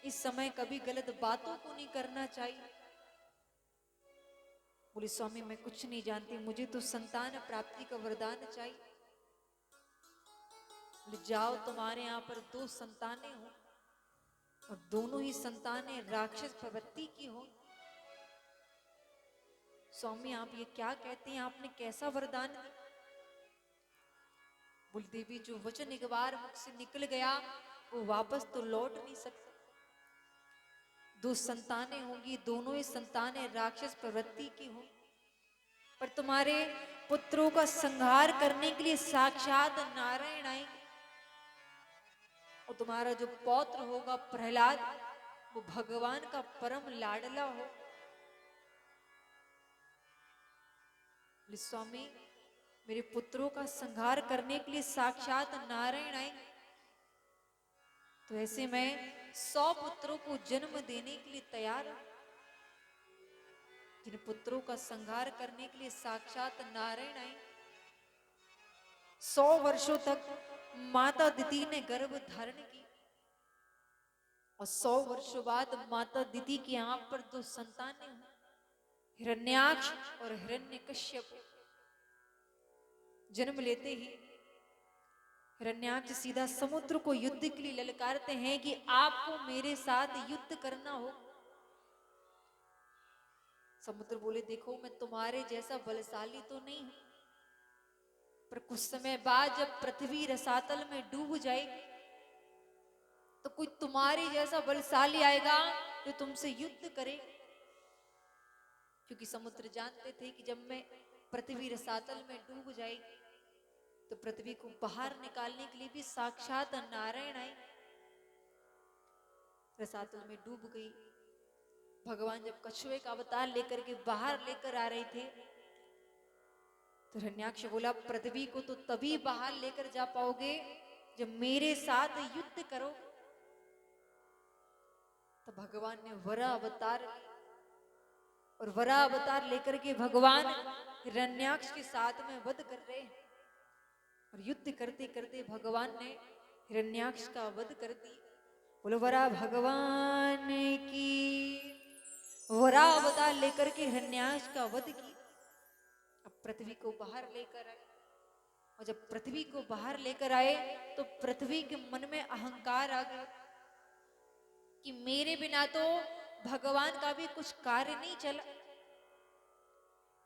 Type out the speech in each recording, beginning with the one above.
इस समय कभी गलत बातों को नहीं करना चाहिए। बोले स्वामी मैं कुछ नहीं जानती, मुझे तो संतान प्राप्ति का वरदान चाहिए। बोले जाओ, तुम्हारे यहाँ पर 2 संतानें हो और दोनों ही संतानें राक्षस प्रवृत्ति की हो। स्वामी आप ये क्या कहते हैं, आपने कैसा वरदान दिया? बोले देवी जो वचन एक बार मुख से निकल गया वो वापस तो लौट नहीं सकता। 2 संतानें होंगी, दोनों ही संतानें राक्षस प्रवृत्ति की हो, पर तुम्हारे पुत्रों का संहार करने के लिए साक्षात नारायण आएंगे और तुम्हारा जो पौत्र होगा प्रहलाद वो भगवान का परम लाडला हो। स्वामी मेरे पुत्रों का संहार करने के लिए साक्षात नारायण आएंगे, तो ऐसे मैं 100 पुत्रों को जन्म देने के लिए तैयार हूं। जिन पुत्रों का संहार करने के लिए साक्षात नारायण आए। 100 वर्षों तक माता दिति ने गर्भ धारण की और 100 वर्षों बाद माता दिति की यहाँ पर 2 संतानें हुई, हिरण्याक्ष और हिरण्यकश्यप। जन्म लेते ही हिरण्याक्ष सीधा समुद्र को युद्ध के लिए ललकारते हैं कि आपको मेरे साथ युद्ध करना हो। समुद्र बोले देखो मैं तुम्हारे जैसा बलशाली तो नहीं हूं, पर कुछ समय बाद जब पृथ्वी रसातल में डूब जाएगी तो कोई तुम्हारे जैसा बलशाली आएगा जो तुमसे युद्ध करे। क्योंकि समुद्र जानते थे कि जब मैं पृथ्वी रसातल में डूब जाएगी तो पृथ्वी को बाहर निकालने के लिए भी साक्षात नारायण आए। रसातल में डूब गई। भगवान जब कछुए का अवतार लेकर के बाहर लेकर आ रहे थे तो हिरण्याक्ष बोला पृथ्वी को तो तभी बाहर लेकर जा पाओगे जब मेरे साथ युद्ध करो। तो भगवान ने वरा अवतार और वरा अवतार लेकर के भगवान हिरण्याक्ष के साथ में वध कर रहे हैं और युद्ध करते करते भगवान ने हिरण्याक्ष का वध कर दी। बोलो वरा भगवान की। वरा अवतार लेकर के हिरण्याक्ष का वध की। अब पृथ्वी को बाहर लेकर आए और जब पृथ्वी को बाहर लेकर आए तो पृथ्वी के मन में अहंकार आ गया कि मेरे बिना तो भगवान का भी कुछ कार्य नहीं चला।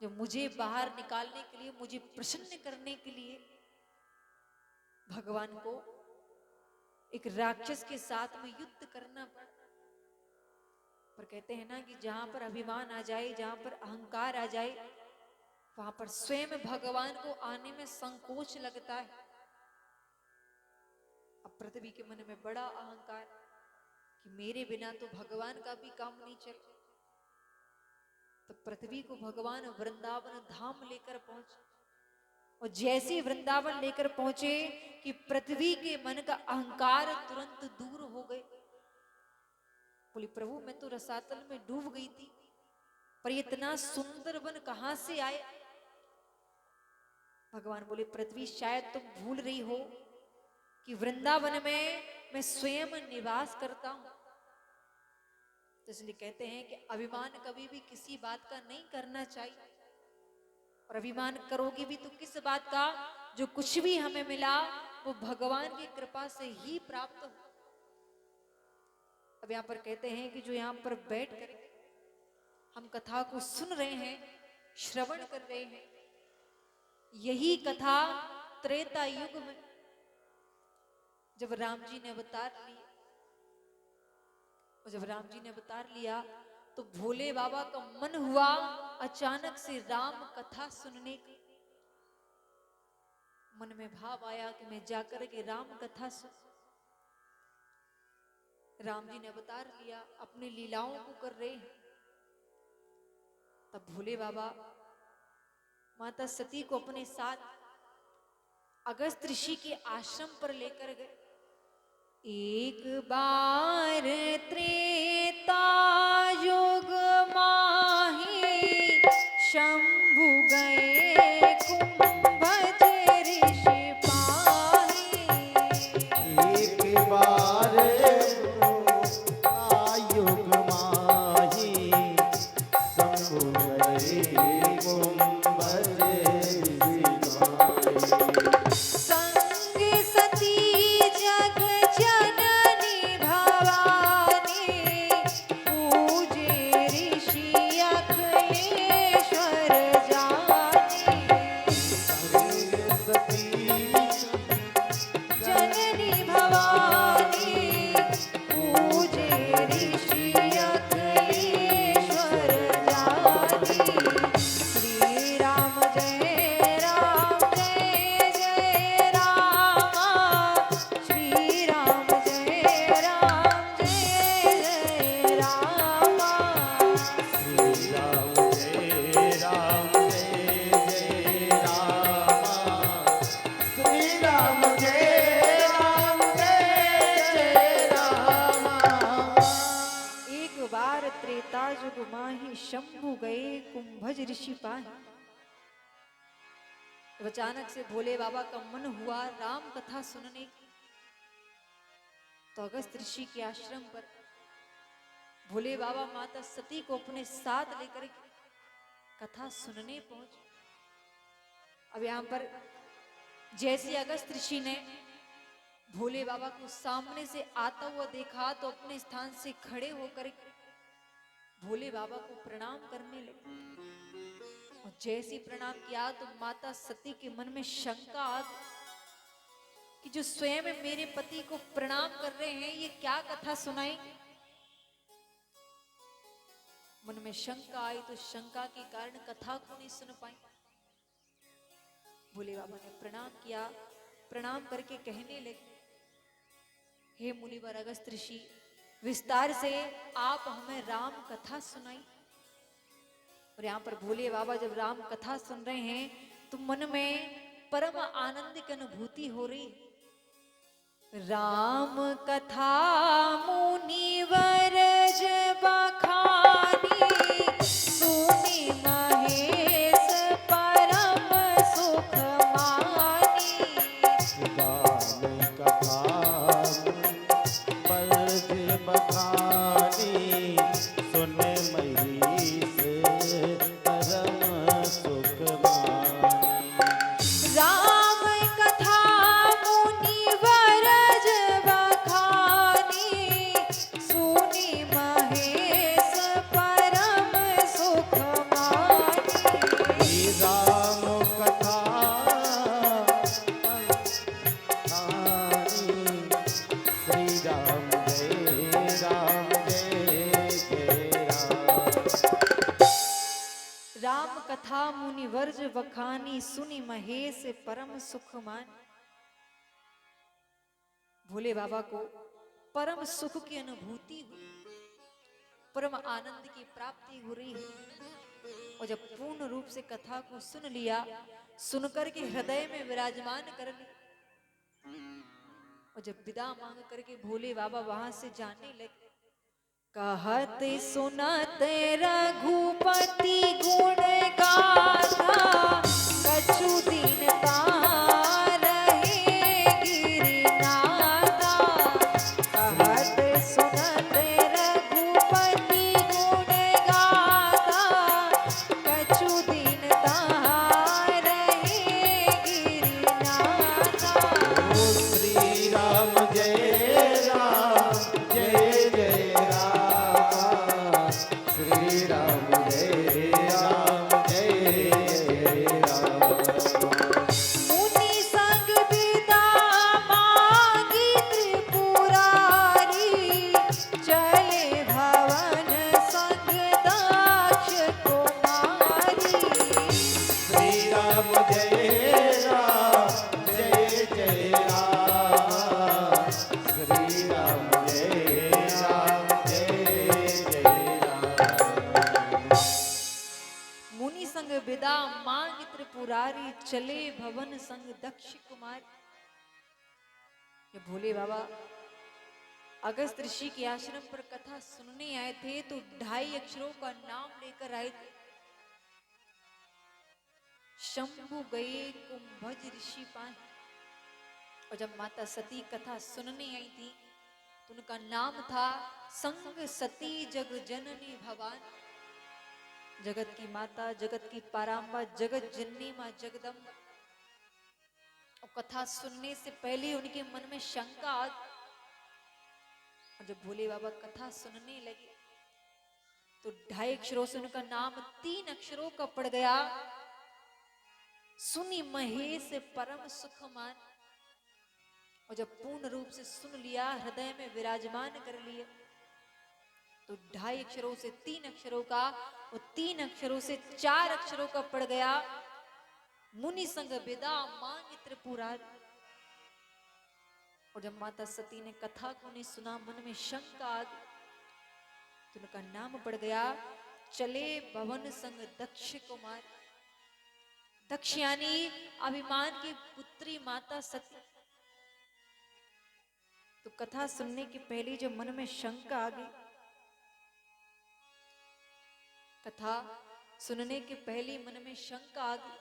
जो मुझे बाहर निकालने के लिए, मुझे प्रसन्न करने के लिए भगवान को एक राक्षस के साथ में युद्ध करना पड़ा। पर कहते हैं ना कि जहां पर अभिमान आ जाए, जहां पर अहंकार आ जाए, वहां पर स्वयं भगवान को आने में संकोच लगता है। अब पृथ्वी के मन में बड़ा अहंकार कि मेरे बिना तो भगवान का भी काम नहीं चल। तो पृथ्वी को भगवान वृंदावन धाम लेकर पहुंचे और जैसे वृंदावन लेकर पहुंचे कि पृथ्वी के मन का अहंकार तुरंत दूर हो गए। बोली प्रभु मैं तो रसातल में डूब गई थी, पर इतना सुंदर वन कहां से आए? भगवान बोले पृथ्वी शायद तुम भूल रही हो कि वृंदावन में मैं स्वयं निवास करता हूं। तो इसलिए कहते हैं कि अभिमान कभी भी किसी बात का नहीं करना चाहिए, और अभिमान करोगे भी तो किस बात का? जो कुछ भी हमें मिला वो भगवान की कृपा से ही प्राप्त हो। अब यहाँ पर कहते हैं कि जो यहाँ पर बैठ कर हम कथा को सुन रहे हैं, श्रवण कर रहे हैं, यही कथा त्रेता युग में जब राम जी ने अवतार लिया, और जब राम जी ने अवतार लिया तो भोले बाबा का मन हुआ अचानक से राम कथा सुनने का। मन में भाव आया कि मैं जाकर के राम कथा सुन। राम जी ने अवतार लिया, अपनी लीलाओं को कर रहे हैं। तब भोले बाबा माता सती को अपने साथ अगस्त ऋषि के आश्रम पर लेकर गए। एक बार त्रेता युग माही शंभु गए कुंभज ऋषि पाही। एक बार पूजे ऋषि अखिलेश्वर जाति। श्री राम जय राम जय जय राम। श्री राम जय राम जय जय राम। श्री राम जय राम जय जय राम। श्री राम जय राम जय जय राम। एक बार त्रेता जुग माहि शंभु गए कुंभज ऋषि पाहि। जब अचानक से भोले बाबा का मन हुआ राम कथा सुनने की, तो अगस्त ऋषि के आश्रम पर भोले बाबा माता सती को अपने साथ लेकर कथा सुनने पहुंचे। अब यहां पर जैसे अगस्त ऋषि ने भोले बाबा को सामने से आता हुआ देखा तो अपने स्थान से खड़े होकर भोले बाबा को प्रणाम करने लगे। और जैसे प्रणाम किया तो माता सती के मन में शंका आ गई कि जो स्वयं मेरे पति को प्रणाम कर रहे हैं ये क्या कथा सुनाई। मन में शंका आई तो शंका के कारण कथा को नहीं सुन पाई। भोले बाबा ने प्रणाम किया, प्रणाम करके कहने लगे, हे मुनिवर अगस्त ऋषि, विस्तार से आप हमें राम कथा सुनाई। और यहाँ पर भोले बाबा जब राम कथा सुन रहे हैं तो मन में परम आनंद की अनुभूति हो रही। राम कथा मुनिवर जब बखानी, सुनी महेश परम सुख मानी। राम कथा बरज बखानी, सुन महीस परम सुख मानी। राम कथा मुनिवर जब बखानी, सुनी महेश परम सुख मानी। राम कथा कहानी, श्री राम जय राम जय जय राम। राम कथा मुनिवर्ज बखानी, सुनी महेश परम सुख मान। भोले बाबा को परम सुख की अनुभूति हुई, परम आनंद की प्राप्ति हो रही है। और जब पूर्ण रूप से कथा को सुन लिया, सुनकर के हृदय में विराजमान कर लिया, और जब विदा मांग करके भोले बाबा वहां से जाने लगे, कहत सुनत रघुपति गुण गाथा, कछु दिन रहे गिरिनाथा। कहत सुनत रघुपति गुण गाथा, कछु दिन रहे गिरिनाथा। श्री राम जय राम जय जय राम। श्री राम जय राम जय जय राम। मुनि संग विदा मांगी त्रिपुरारी, चले भवन संग दक्ष कुमारी। श्री राम जय राम जय जय राम। श्री राम जय राम जय जय राम। मुनि संग विदा मांगी त्रिपुरारी, चले भवन संग दक्ष कुमारी। ये भोले बाबा अगस्त ऋषि के आश्रम पर कथा सुनने आए थे तो 2.5 अक्षरों का नाम लेकर आए थे। शंभु गए कुंभज ऋषि पाए। और जब माता सती कथा सुनने आई थी तो उनका नाम था संग सती जग जननी भवानी। जगत की माता, जगत की पारांबा, जगत जननी मां जगदम्बा। और कथा सुनने से पहले उनके मन में शंका आ गई। और जब भोले बाबा कथा सुनने लगे तो 2.5 अक्षरों से उनका नाम 3 अक्षरों का पड़ गया, सुनी महेश परम सुख मान। और जब पूर्ण रूप से सुन लिया, हृदय में विराजमान कर लिया, तो 2.5 अक्षरों से 3 अक्षरों का, और 3 अक्षरों से 4 अक्षरों का पड़ गया, मुनि संग विदा मांग त्रिपुरारी। और जब माता सती ने कथा को नहीं सुना, मन में शंका आ गई, तो उनका नाम पड़ गया चले भवन संग दक्ष कुमार। दक्ष यानी अभिमान की पुत्री माता सती। तो कथा सुनने के पहले जब मन में शंका आ गई, कथा सुनने के पहले मन में शंका आ गई,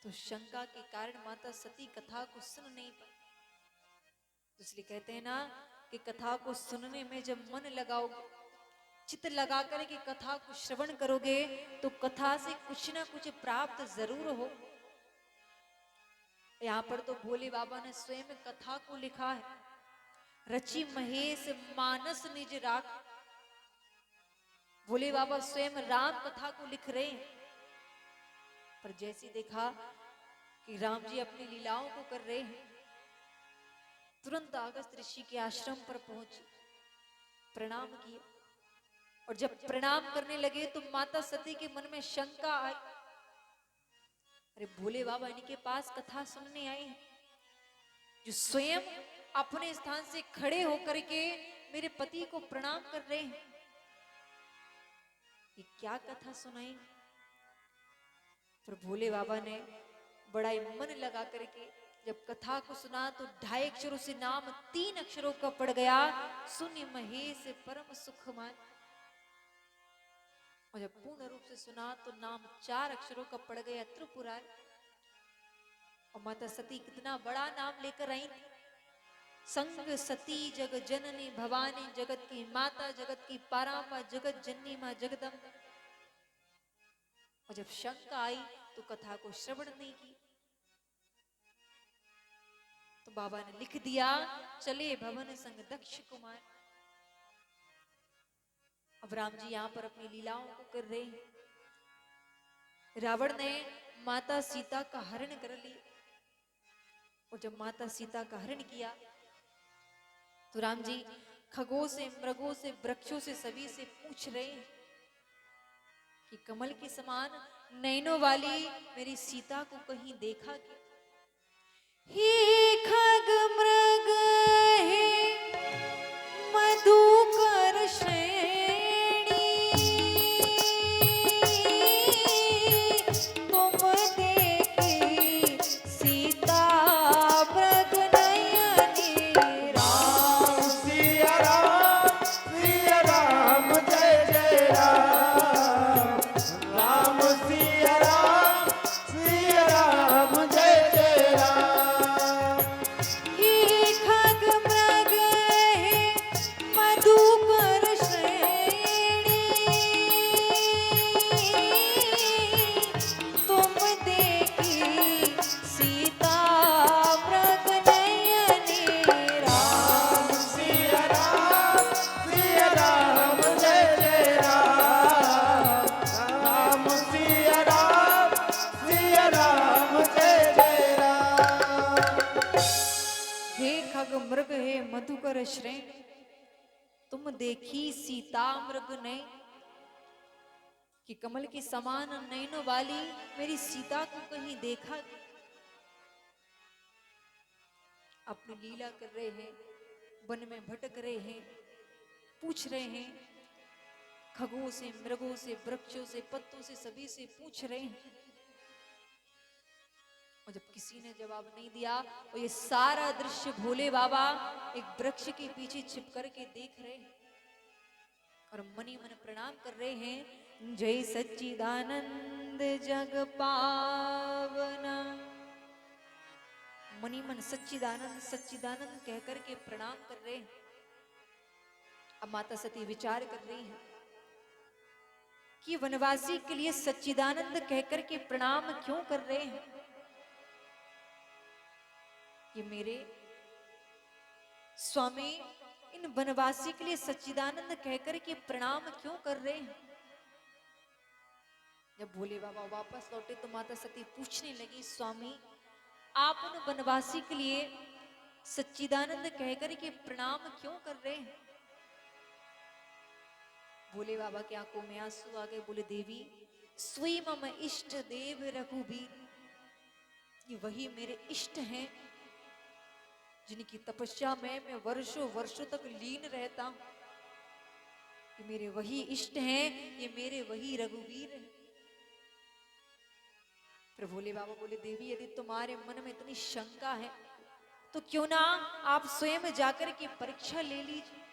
तो शंका के कारण माता सती कथा को सुन नहीं पाई। तो इसलिए कहते हैं ना कि कथा को सुनने में जब मन लगाओगे, चित्त लगा कर के कथा को श्रवण करोगे, तो कथा से कुछ ना कुछ प्राप्त जरूर हो। यहाँ पर तो भोले बाबा ने स्वयं कथा को लिखा है, रचि महेश मानस निज राख। भोले बाबा स्वयं राम कथा को लिख रहे हैं, पर जैसे देखा कि राम जी अपनी लीलाओं को कर रहे हैं, तुरंत अगस्त्य ऋषि के आश्रम पर पहुंचे, प्रणाम किया। और जब प्रणाम करने लगे तो माता सती के मन में शंका आई, अरे भोले बाबा इनके पास कथा सुनने आए हैं, जो स्वयं अपने स्थान से खड़े होकर के मेरे पति को प्रणाम कर रहे हैं, ये क्या कथा सुनाई। पर भोले बाबा ने बड़ा ही मन लगा करके जब कथा को सुना, तो 2.5 अक्षरों से नाम 3 अक्षरों का पड़ गया, सुनि महेश परम सुखमान। और जब पूर्ण रूप से सुना तो नाम 4 अक्षरों का पड़ गया, त्रिपुरारी। और माता सती कितना बड़ा नाम लेकर आई थी, संग सती जग जननी भवानी, जगत की माता, जगत की पारांबा, जगत जननी मां जगदम्बा। और जब शंका आई तो कथा को श्रवण नहीं की, तो बाबा ने लिख दिया चले भवन संग दक्ष कुमार। अब राम जी यहां पर अपनी लीलाओं को कर रहे हैं। रावण ने माता सीता का हरण कर लिया, और जब माता सीता का हरण किया तो राम जी खगों से, मृगों से, वृक्षों से, सभी से पूछ रहे हैं कि कमल के समान नैनों वाली मेरी सीता को कहीं देखा क्या? हे खग मृग हे मधुकर श्रेणी, तुम देखी सीता मृग नयनी। राम सिया राम जय जय राम। राम सिया राम जय जय राम। हे खग मृग हे मधुकर श्रेणी, तुम देखी सीता मृग नयनी। राम सिया राम जय जय राम। राम सिया राम जय जय राम। हे खग मृग हे मधुकर श्रेणी, तुम देखी सीता मृग ने, कि कमल की समान नैनों वाली मेरी सीता को कहीं देखा? अपनी लीला कर रहे हैं, वन में भटक रहे हैं, पूछ रहे हैं, खगों से, मृगों से, वृक्षों से, पत्तों से, सभी से पूछ रहे हैं। और जब किसी ने जवाब नहीं दिया, और ये सारा दृश्य भोले बाबा एक वृक्ष के पीछे छिप करके देख रहे हैं, और मनी मन प्रणाम कर रहे हैं, जय सच्चिदानंद जग पावना। मनी मन सच्चिदानंद सच्चिदानंद कहकर के प्रणाम कर रहे हैं। अब माता सती विचार कर रही है कि वनवासी के लिए सच्चिदानंद कहकर के प्रणाम क्यों कर रहे हैं? ये मेरे स्वामी इन वनवासी के लिए सच्चिदानंद कहकर के प्रणाम क्यों कर रहे हैं? जब भोले बाबा वापस लौटे तो माता सती पूछने लगी, स्वामी आप उन वनवासी के लिए सच्चिदानंद कहकर के प्रणाम क्यों कर रहे हैं? भोले बाबा की आंखों में आंसू आ गए। बोले देवी, स्वयं मम इष्ट देव रघुबीर, ये वही मेरे इष्ट हैं जिनकी तपस्या में मैं वर्षों वर्षों तक लीन रहता हूं। ये मेरे वही इष्ट हैं, ये मेरे वही रघुवीर हैं। फिर भोले बाबा बोले देवी, यदि तुम्हारे मन में इतनी शंका है तो क्यों ना आप स्वयं जाकर के परीक्षा ले लीजिए।